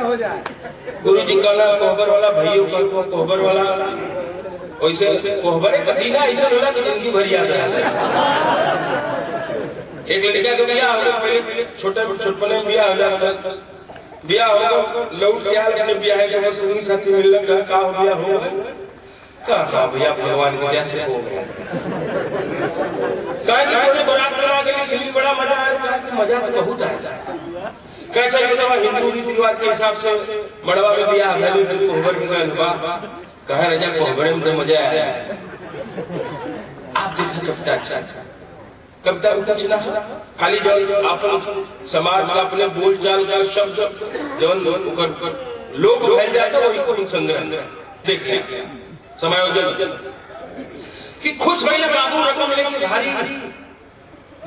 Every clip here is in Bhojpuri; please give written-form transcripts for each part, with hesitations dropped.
हो जाए। गुरु जी कहला कोहबर वाला भाइयों का कोहबर वाला वैसे कोहबरे का दीना ऐसा होला कि जिंदगी भर याद रहा। एक लड़का का बियाह हो गया, पहले छोटपने में बियाह हो जाता, बियाह होगा लौट गया अपने बियाह के समय संगी साथी मिलने का का हो बियाह हो कहा भैया भगवान की दया से हो गया। कहा कि पूरे बारात बना के लिए बड़ा मजा आया। कहा कि मजा तो बहुत आया। कह चल बेटा हिंदू रीति रिवाज के हिसाब से मड़वा में बियाह भले फिर कोहबर में गए कहा राजा कोहबरे में तो मजा आया। आप देखा कविता अच्छा कविता में कुछ ना खाली जो अपन समाज का अपने बोल चाल का शब्द जवन लोग फैल जाता वही को संग्रह देख ले समायोजन कि खुश भैया बाबू रकम लेके भारी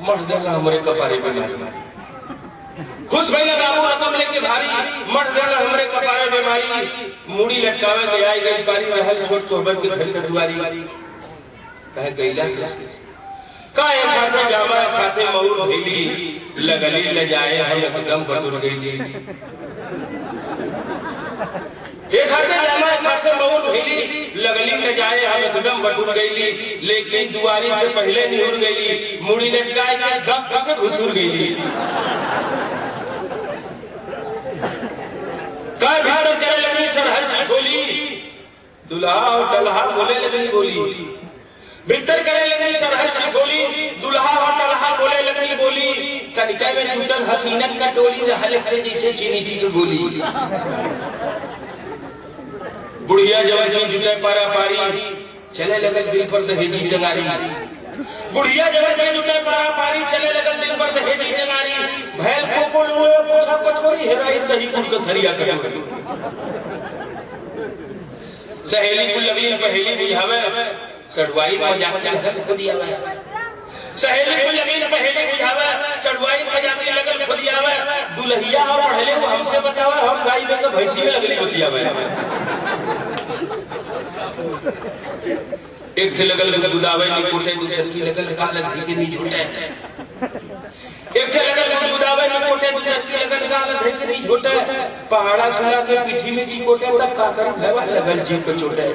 मर देना हमारे कपारे पे मारी। खुश भैया बाबू रकम लेके भारी मर देना हमारे कपारे पे मारी। मुड़ी लटकावे के आई गई पारी रहल छोट कोहबर के घर के दुआरी कहे गईला किसके काहे खाते जामा खाते मऊर भेली लगली ले जाए हम एकदम बटुर गईली। ये खाते जामा खाते मऊर भेली लगली ले जाए हम एकदम बटुर गईली। लेकिन दुआरी से पहले निहुर गईली मुड़ी लटकाए के गप से घुसुर गईली। का भीतर करे लगी सरहद खोली दुल्हा और डल्हा बोले लगी बोली। भीतर करे लगी सरहद खोली दुल्हा और डल्हा बोले लगी बोली। कनिका में जुटल हसीनन का टोली रहल हरे जैसे चीनी की गोली। बुढ़िया जवन की जुटे पारा पारी चले लगल दिल पर दहेजी टंगारी। बुढ़िया जवन की जुटे पारा पारी चले लगल दिल पर दहेजी टंगारी। भैल को लोए पूछा कछोरी हेराई कहीं कुछ थरिया करे। सहेली को लगी पहेली बुझावे सड़वाई मजाक लगल खुदियावे। सहेली को लगी पहेली बुझावे सड़वाई मजाक लगल खुदियावे। दुल्हिया और पढ़ले वो हमसे बतावे हम गाय में के भैंसी में लगली बतियावे। एक ठे लगल गुदावे नी कोटे दूसर की लगल काल धई के नी झूठे। एक ठे लगल गुदावे नी कोटे दूसर की लगल काल धई के नी झूठे। पहाड़ा सुना के पीठी में जी कोटे तब काकर भैवा लगल जी को चोटे।